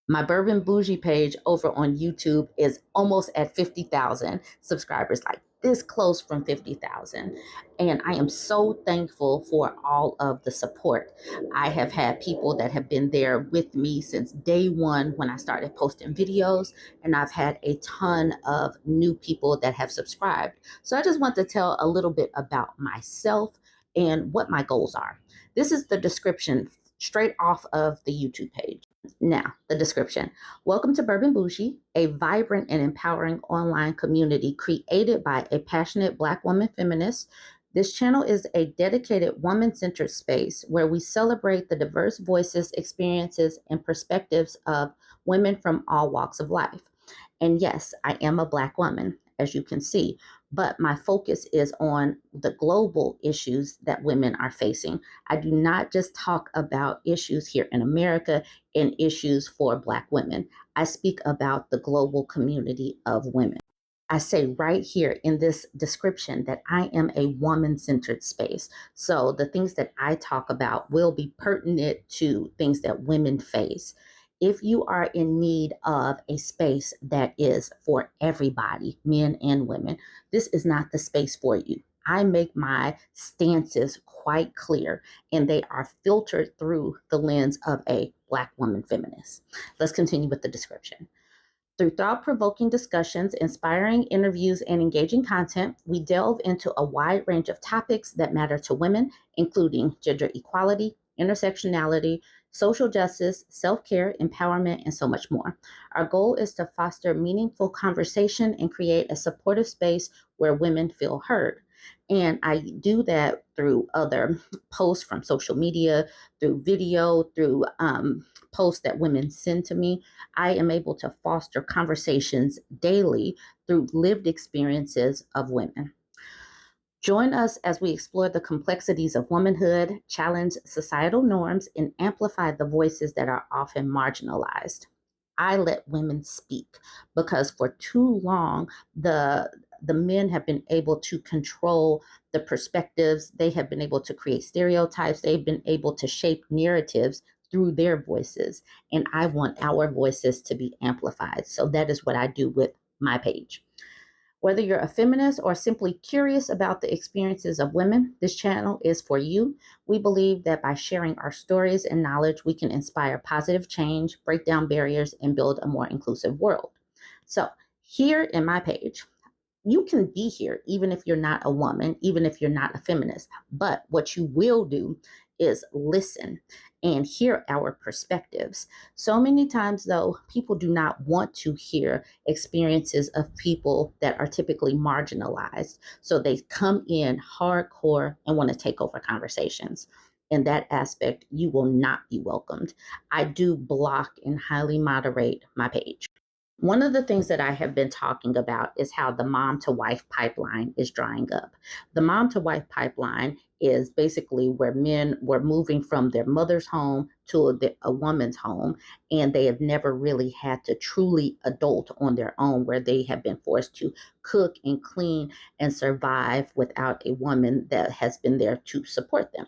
My BurbNBougie page over on YouTube is almost at 50,000 subscribers, like this close from 50,000. And I am so thankful for all of the support. I have had people that have been there with me since day one when I started posting videos, and I've had a ton of new people that have subscribed. So I just want to tell a little bit about myself and what my goals are. This is the description straight off of the YouTube page. Now, the description. Welcome to BurbNBougie, a vibrant and empowering online community created by a passionate Black woman feminist. This channel is a dedicated woman-centered space where we celebrate the diverse voices, experiences, and perspectives of women from all walks of life. And yes, I am a Black woman, as you can see, but my focus is on the global issues that women are facing. I do not just talk about issues here in America and issues for Black women. I speak about the global community of women. I say right here in this description that I am a woman-centered space. So the things that I talk about will be pertinent to things that women face. If you are in need of a space that is for everybody, men and women, this is not the space for you. I make my stances quite clear, and they are filtered through the lens of a Black woman feminist. Let's continue with the description. Through thought-provoking discussions, inspiring interviews, and engaging content, we delve into a wide range of topics that matter to women, including gender equality, intersectionality, social justice, self-care, empowerment, and so much more. Our goal is to foster meaningful conversation and create a supportive space where women feel heard. And I do that through other posts from social media, through video, through posts that women send to me. I am able to foster conversations daily through lived experiences of women. Join us as we explore the complexities of womanhood, challenge societal norms, and amplify the voices that are often marginalized. I let women speak because for too long, the men have been able to control the perspectives. They have been able to create stereotypes. They've been able to shape narratives through their voices. And I want our voices to be amplified. So that is what I do with my page. Whether you're a feminist or simply curious about the experiences of women, this channel is for you. We believe that by sharing our stories and knowledge, we can inspire positive change, break down barriers, and build a more inclusive world. So here in my page, you can be here even if you're not a woman, even if you're not a feminist. But what you will do is listen and hear our perspectives. So many times, though, people do not want to hear experiences of people that are typically marginalized. So they come in hardcore and want to take over conversations. In that aspect, you will not be welcomed. I do block and highly moderate my page. One of the things that I have been talking about is how the mom to wife pipeline is drying up. The mom to wife pipeline is basically where men were moving from their mother's home to a woman's home, and they have never really had to truly adult on their own, where they have been forced to cook and clean and survive without a woman that has been there to support them.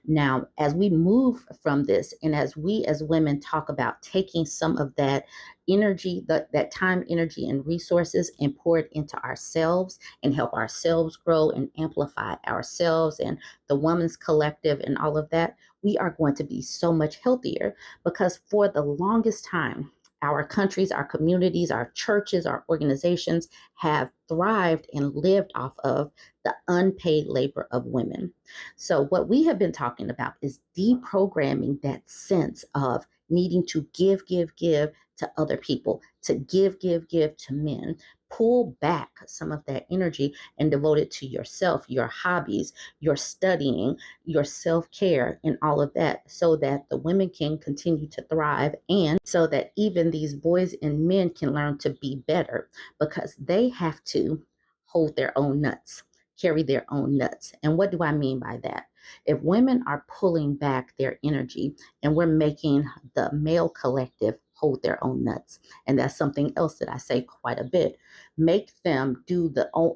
Now, as we move from this, and as we as women talk about taking some of that energy, that time, energy, and resources and pour it into ourselves and help ourselves grow and amplify ourselves and the woman's collective and all of that, we are going to be so much healthier, because for the longest time, our countries, our communities, our churches, our organizations have thrived and lived off of the unpaid labor of women. So what we have been talking about is deprogramming that sense of needing to give to other people, to give to men. Pull back some of that energy and devote it to yourself, your hobbies, your studying, your self-care, and all of that, so that the women can continue to thrive, and so that even these boys and men can learn to be better, because they have to hold their own nuts, carry their own nuts. And what do I mean by that? If women are pulling back their energy and we're making the male collective hold their own nuts, and that's something else that I say quite a bit, make them do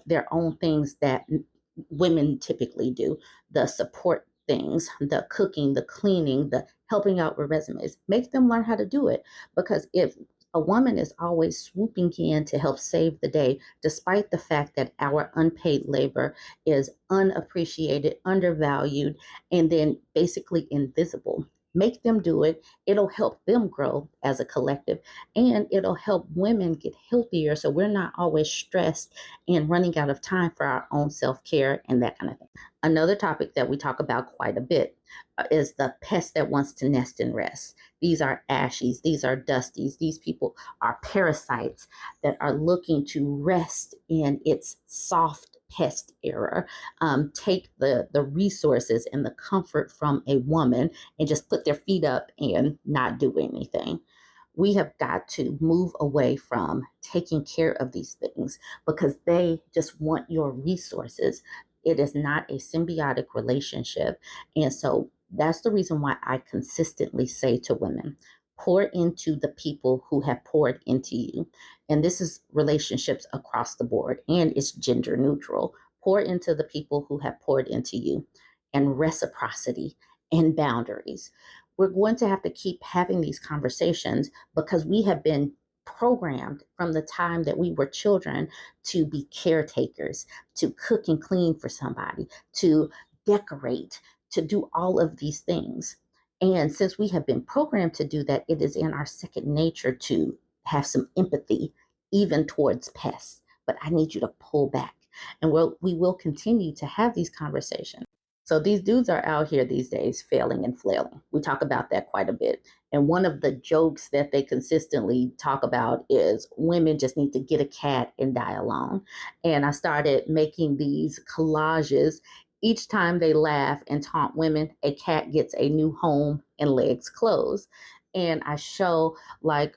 their own things that women typically do, the support things, the cooking, the cleaning, the helping out with resumes. Make them learn how to do it. Because if a woman is always swooping in to help save the day, despite the fact that our unpaid labor is unappreciated, undervalued, and then basically invisible. Make them do it. It'll help them grow as a collective, and it'll help women get healthier so we're not always stressed and running out of time for our own self care and that kind of thing. Another topic that we talk about quite a bit is the pest that wants to nest and rest. These are ashies, these are dusties, these people are parasites that are looking to rest in its soft pest era. Take the resources and the comfort from a woman and just put their feet up and not do anything. We have got to move away from taking care of these things because they just want your resources. It is not a symbiotic relationship. And so that's the reason why I consistently say to women, pour into the people who have poured into you. And this is relationships across the board, and it's gender neutral. Pour into the people who have poured into you, and reciprocity and boundaries. We're going to have to keep having these conversations because we have been programmed from the time that we were children to be caretakers, to cook and clean for somebody, to decorate, to do all of these things. And since we have been programmed to do that, it is in our second nature to have some empathy, even towards pests. But I need you to pull back. And we will continue to have these conversations. So these dudes are out here these days failing and flailing. We talk about that quite a bit. And one of the jokes that they consistently talk about is women just need to get a cat and die alone. And I started making these collages. Each time they laugh and taunt women, a cat gets a new home and legs closed. And I show like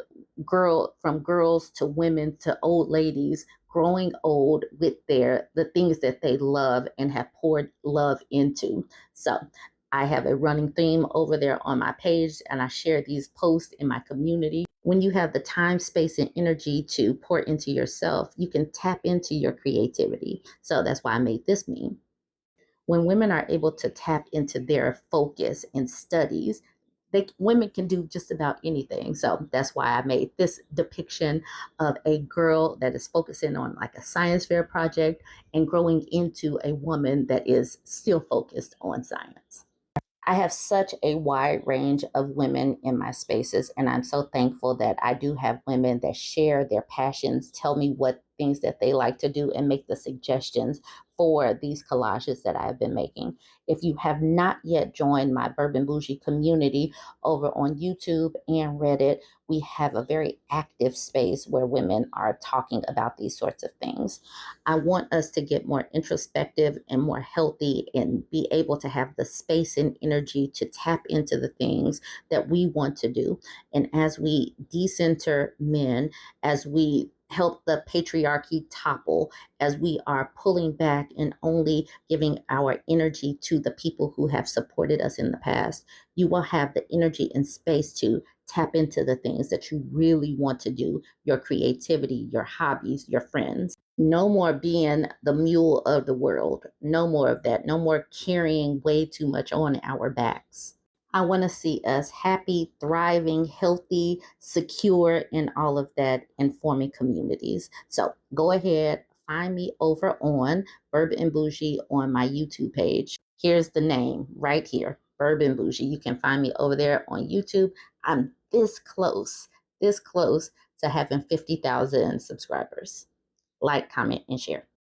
from girls to women to old ladies growing old with the things that they love and have poured love into. So I have a running theme over there on my page, and I share these posts in my community. When you have the time, space, and energy to pour into yourself, you can tap into your creativity. So that's why I made this meme. When women are able to tap into their focus and studies, women can do just about anything. So that's why I made this depiction of a girl that is focusing on like a science fair project and growing into a woman that is still focused on science. I have such a wide range of women in my spaces, and I'm so thankful that I do have women that share their passions, tell me what things that they like to do, and make the suggestions for these collages that I've been making. If you have not yet joined my BurbNBougie community over on YouTube and Reddit, we have a very active space where women are talking about these sorts of things. I want us to get more introspective and more healthy and be able to have the space and energy to tap into the things that we want to do. And as we decenter men, as we help the patriarchy topple, as we are pulling back and only giving our energy to the people who have supported us in the past, you will have the energy and space to tap into the things that you really want to do, your creativity, your hobbies, your friends. No more being the mule of the world. No more of that. No more carrying way too much on our backs. I want to see us happy, thriving, healthy, secure, and all of that, and forming communities. So go ahead, find me over on BurbNBougie on my YouTube page. Here's the name right here, BurbNBougie. You can find me over there on YouTube. I'm this close to having 50,000 subscribers. Like, comment, and share.